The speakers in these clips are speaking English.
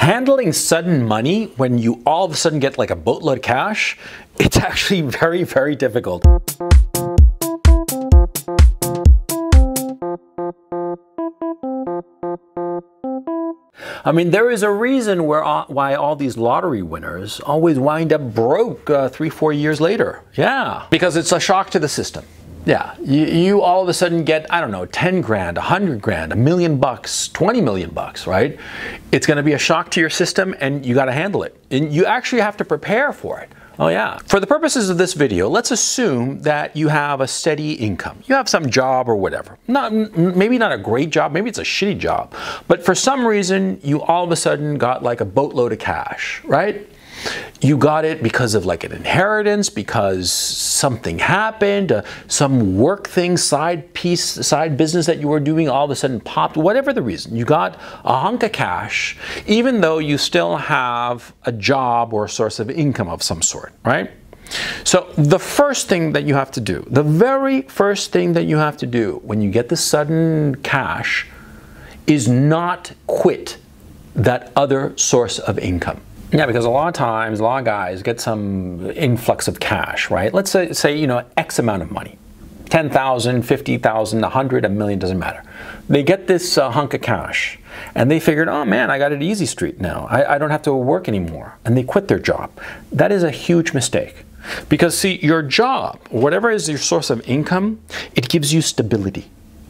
Handling sudden money when you all of a sudden get like a boatload of cash, it's actually very, very difficult. I mean, there is a reason why all these lottery winners always wind up broke 3-4 years later. Yeah, because it's a shock to the system. Yeah, you all of a sudden get, I don't know, 10 grand, 100 grand, $1 million, 20 million bucks, right? It's going to be a shock to your system and you got to handle it. And you actually have to prepare for it. Oh yeah. For the purposes of this video, let's assume that you have a steady income. You have some job or whatever. Maybe not a great job, maybe it's a shitty job. But for some reason, you all of a sudden got like a boatload of cash, right? You got it because of like an inheritance, because something happened, some work thing, side business that you were doing all of a sudden popped, whatever the reason. You got a hunk of cash, even though you still have a job or a source of income of some sort, right? So the first thing that you have to do, the very first thing that you have to do when you get the sudden cash is not quit that other source of income. Yeah, because a lot of times, a lot of guys get some influx of cash, right? Let's say you know, X amount of money. 10,000, 50,000, 100, $1 million, doesn't matter. They get this hunk of cash and they figured, oh man, I got it easy street now. I don't have to work anymore. And they quit their job. That is a huge mistake. Because see, your job, whatever is your source of income, it gives you stability.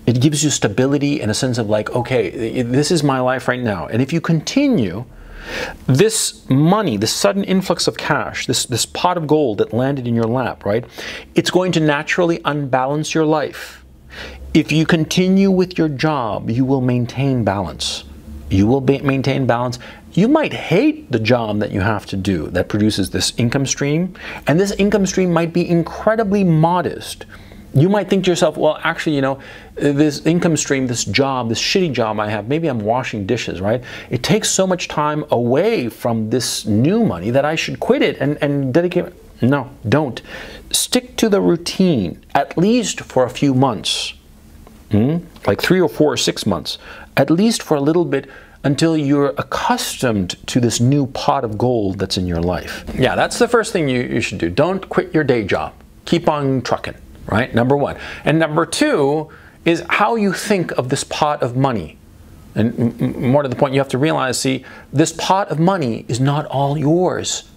It gives you stability in a sense of like, okay, this is my life right now. And if you continue, this money, this sudden influx of cash, this pot of gold that landed in your lap, right? It's going to naturally unbalance your life. If you continue with your job, you will maintain balance. You will maintain balance. You might hate the job that you have to do that produces this income stream, and this income stream might be incredibly modest. You might think to yourself, well, actually, you know, this income stream, this job, this shitty job I have, maybe I'm washing dishes, right? It takes so much time away from this new money that I should quit it and dedicate. No, don't. Stick to the routine, at least for a few months. Like 3 or 4 or 6 months. At least for a little bit until you're accustomed to this new pot of gold that's in your life. Yeah, that's the first thing you should do. Don't quit your day job. Keep on trucking. Right? Number one. And number two is how you think of this pot of money. And more to the point, you have to realize, see, this pot of money is not all yours.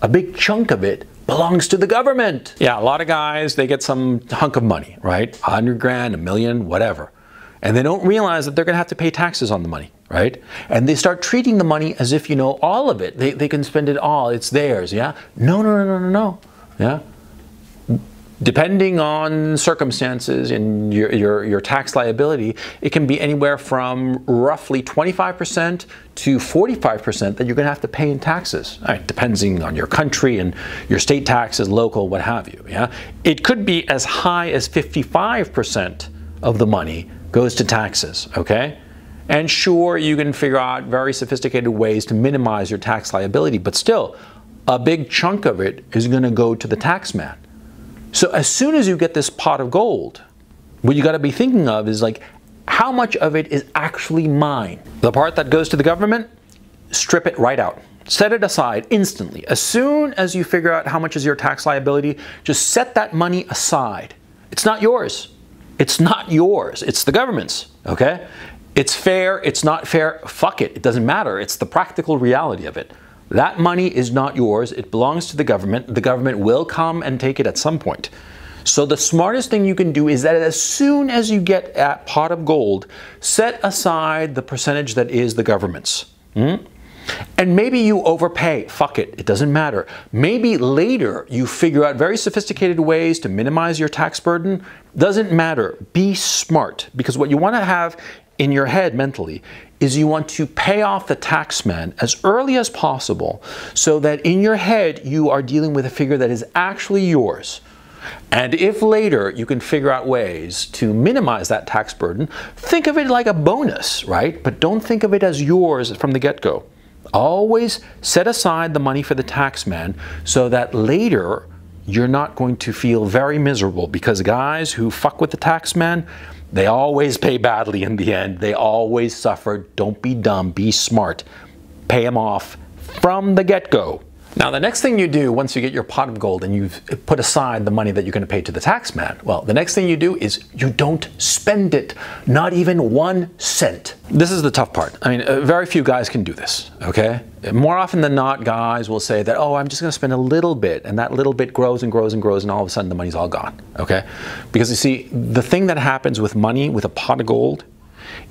A big chunk of it belongs to the government. Yeah, a lot of guys, they get some hunk of money, right? 100 grand, $1 million, whatever. And they don't realize that they're going to have to pay taxes on the money, right? And they start treating the money as if, you know, all of it, they can spend it all, it's theirs, yeah? No. Yeah? Depending on circumstances and your tax liability, it can be anywhere from roughly 25% to 45% that you're going to have to pay in taxes. All right, depending on your country and your state taxes, local, what have you. Yeah, it could be as high as 55% of the money goes to taxes. Okay, and sure, you can figure out very sophisticated ways to minimize your tax liability, but still, a big chunk of it is going to go to the tax man. So as soon as you get this pot of gold, what you got to be thinking of is like, how much of it is actually mine? The part that goes to the government, strip it right out. Set it aside instantly. As soon as you figure out how much is your tax liability, just set that money aside. It's not yours. It's not yours. It's the government's, okay? It's fair, it's not fair, fuck it. It doesn't matter. It's the practical reality of it. That money is not yours. It belongs to the government. The government will come and take it at some point. So the smartest thing you can do is that as soon as you get that pot of gold, set aside the percentage that is the government's. And maybe you overpay. Fuck it. It doesn't matter. Maybe later you figure out very sophisticated ways to minimize your tax burden. Doesn't matter. Be smart. Because what you want to have in your head mentally is you want to pay off the tax man as early as possible so that in your head you are dealing with a figure that is actually yours. And if later you can figure out ways to minimize that tax burden, think of it like a bonus, right? But don't think of it as yours from the get-go. Always set aside the money for the tax man so that later you're not going to feel very miserable, because guys who fuck with the tax man, they always pay badly in the end. They always suffer. Don't be dumb. Be smart. Pay pay them off from the get-go. Now, the next thing you do once you get your pot of gold and you've put aside the money that you're going to pay to the tax man, well, the next thing you do is you don't spend it, not even 1 cent. This is the tough part. I mean, very few guys can do this, okay? More often than not, guys will say that, oh, I'm just going to spend a little bit, and that little bit grows and grows and grows, and all of a sudden the money's all gone, okay? Because you see, the thing that happens with money, with a pot of gold,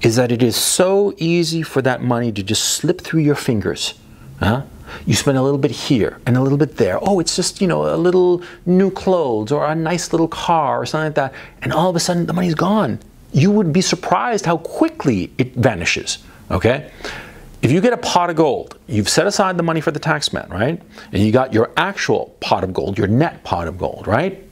is that it is so easy for that money to just slip through your fingers, huh? You spend a little bit here and a little bit there. Oh, it's just, you know, a little new clothes or a nice little car or something like that. And all of a sudden the money's gone. You would be surprised how quickly it vanishes, okay? If you get a pot of gold, you've set aside the money for the tax man, right? And you got your actual pot of gold, your net pot of gold, right?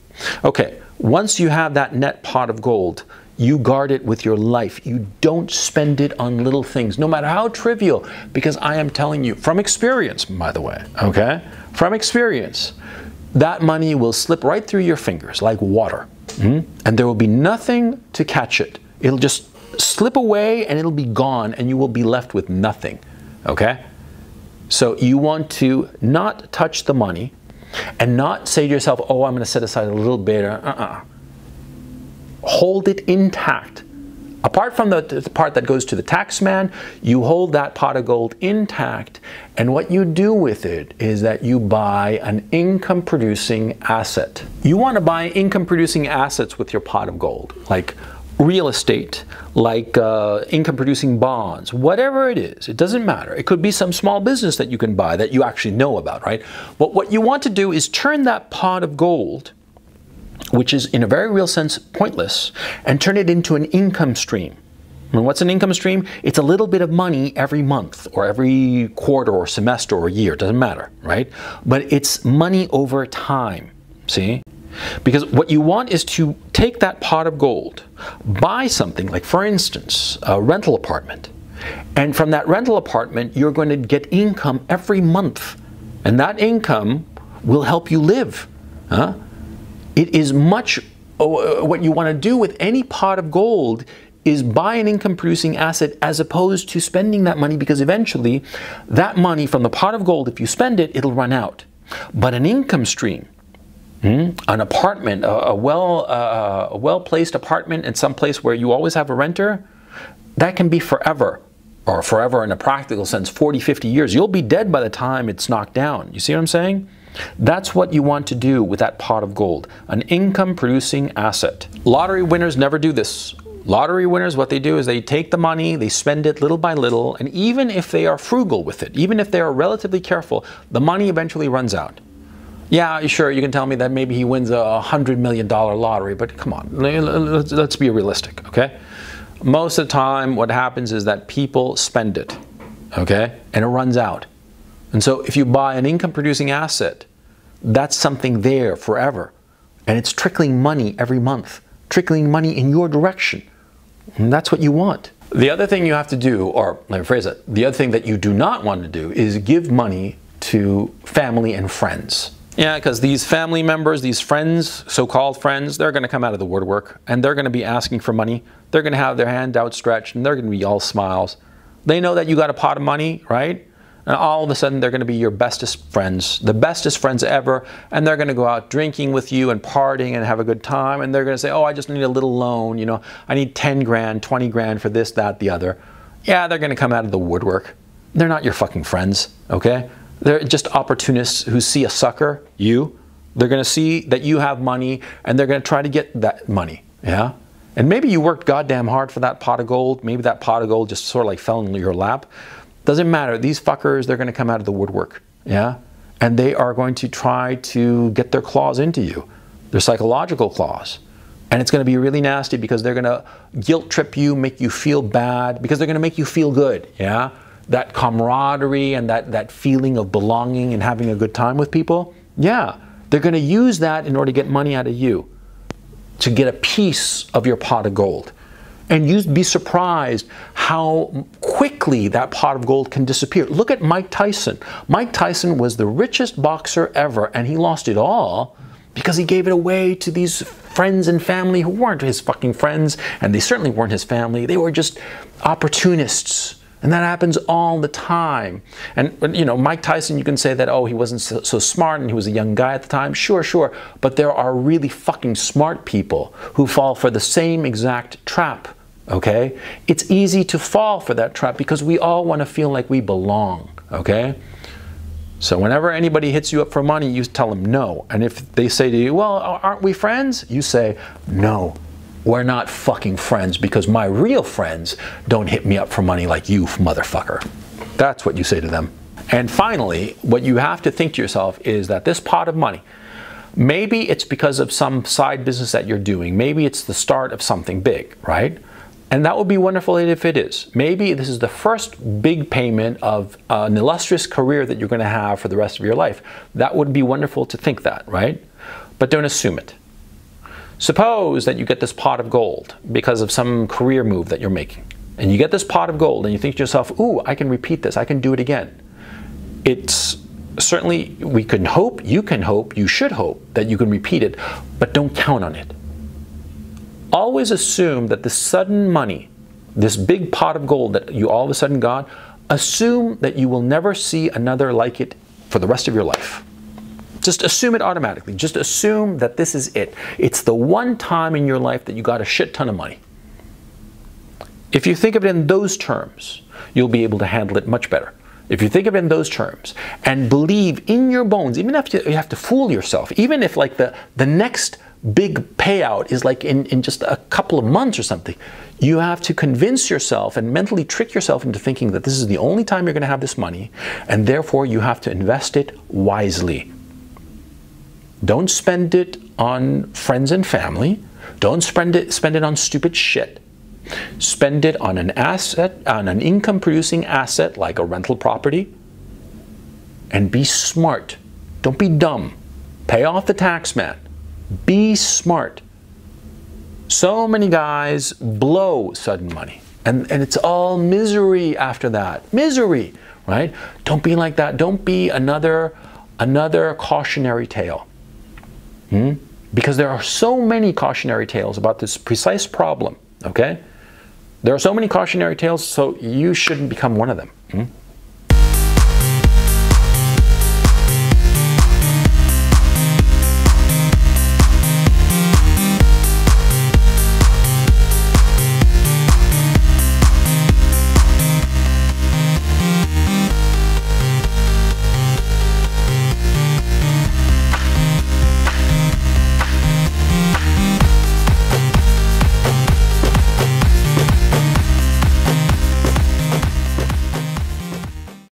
Okay, once you have that net pot of gold, you guard it with your life. You don't spend it on little things, no matter how trivial, because I am telling you, from experience, by the way, okay? From experience, that money will slip right through your fingers like water, and there will be nothing to catch it. It'll just slip away and it'll be gone, and you will be left with nothing, okay? So you want to not touch the money and not say to yourself, oh, I'm going to set aside a little bit, Hold it intact. Apart from the part that goes to the tax man, you hold that pot of gold intact, and what you do with it is that you buy an income-producing asset. You want to buy income-producing assets with your pot of gold, like real estate, like income-producing bonds, whatever it is. It doesn't matter. It could be some small business that you can buy that you actually know about, right? But what you want to do is turn that pot of gold, which is in a very real sense pointless, and turn it into an income stream. And what's an income stream? It's a little bit of money every month or every quarter or semester or year, doesn't matter, right? But it's money over time, see? Because what you want is to take that pot of gold, buy something like, for instance, a rental apartment, and from that rental apartment you're going to get income every month, and that income will help you live, huh? It is much, what you want to do with any pot of gold is buy an income-producing asset as opposed to spending that money, because eventually that money from the pot of gold, if you spend it, it'll run out. But an income stream, an apartment, a well-placed apartment in some place where you always have a renter, that can be forever, or forever in a practical sense, 40, 50 years. You'll be dead by the time it's knocked down. You see what I'm saying? That's what you want to do with that pot of gold, an income-producing asset. Lottery winners never do this. Lottery winners, what they do is they take the money, they spend it little by little, and even if they are frugal with it, even if they are relatively careful, the money eventually runs out. Yeah, sure, you can tell me that maybe he wins a $100 million lottery, but come on, let's be realistic, okay? Most of the time, what happens is that people spend it, okay, and it runs out. And so if you buy an income-producing asset, that's something there forever. And it's trickling money every month, trickling money in your direction. And that's what you want. The other thing you have to do, or let me phrase it, the other thing that you do not want to do is give money to family and friends. Yeah, because these family members, these friends, so-called friends, they're going to come out of the woodwork and they're going to be asking for money. They're going to have their hand outstretched and they're going to be all smiles. They know that you got a pot of money, right? And all of a sudden, they're going to be your bestest friends, the bestest friends ever, and they're going to go out drinking with you and partying and have a good time, and they're going to say, oh, I just need a little loan, you know, I need 10 grand, 20 grand for this, that, the other. Yeah, they're going to come out of the woodwork. They're not your fucking friends, okay? They're just opportunists who see a sucker, you. They're going to see that you have money, and they're going to try to get that money, yeah? And maybe you worked goddamn hard for that pot of gold. Maybe that pot of gold just sort of like fell into your lap. Doesn't matter. These fuckers, they're going to come out of the woodwork, yeah? And they are going to try to get their claws into you, their psychological claws. And it's going to be really nasty because they're going to guilt trip you, make you feel bad, because they're going to make you feel good, yeah? That camaraderie and that feeling of belonging and having a good time with people, yeah. They're going to use that in order to get money out of you, to get a piece of your pot of gold. And you'd be surprised how quickly that pot of gold can disappear. Look at Mike Tyson. Mike Tyson was the richest boxer ever, and he lost it all because he gave it away to these friends and family who weren't his fucking friends, and they certainly weren't his family. They were just opportunists. And that happens all the time. And, you know, Mike Tyson, you can say that, oh, he wasn't so smart and he was a young guy at the time. Sure, sure. But there are really fucking smart people who fall for the same exact trap, okay? It's easy to fall for that trap because we all want to feel like we belong, okay? So whenever anybody hits you up for money, you tell them no. And if they say to you, well, aren't we friends? You say, no. We're not fucking friends because my real friends don't hit me up for money like you, motherfucker. That's what you say to them. And finally, what you have to think to yourself is that this pot of money, maybe it's because of some side business that you're doing. Maybe it's the start of something big, right? And that would be wonderful if it is. Maybe this is the first big payment of an illustrious career that you're going to have for the rest of your life. That would be wonderful to think that, right? But don't assume it. Suppose that you get this pot of gold because of some career move that you're making. And you get this pot of gold and you think to yourself, ooh, I can repeat this, I can do it again. It's certainly, we can hope, you should hope that you can repeat it, but don't count on it. Always assume that this sudden money, this big pot of gold that you all of a sudden got, assume that you will never see another like it for the rest of your life. Just assume it automatically. Just assume that this is it. It's the one time in your life that you got a shit ton of money. If you think of it in those terms, you'll be able to handle it much better. If you think of it in those terms and believe in your bones, even if you have to fool yourself, even if like the next big payout is like in just a couple of months or something, you have to convince yourself and mentally trick yourself into thinking that this is the only time you're going to have this money, and therefore you have to invest it wisely. Don't spend it on friends and family. Don't spend it on stupid shit. Spend it on an asset, on an income-producing asset like a rental property. And be smart. Don't be dumb. Pay off the tax man. Be smart. So many guys blow sudden money. And it's all misery after that. Misery, right? Don't be like that. Don't be another cautionary tale. Because there are so many cautionary tales about this precise problem, okay? There are so many cautionary tales, so you shouldn't become one of them.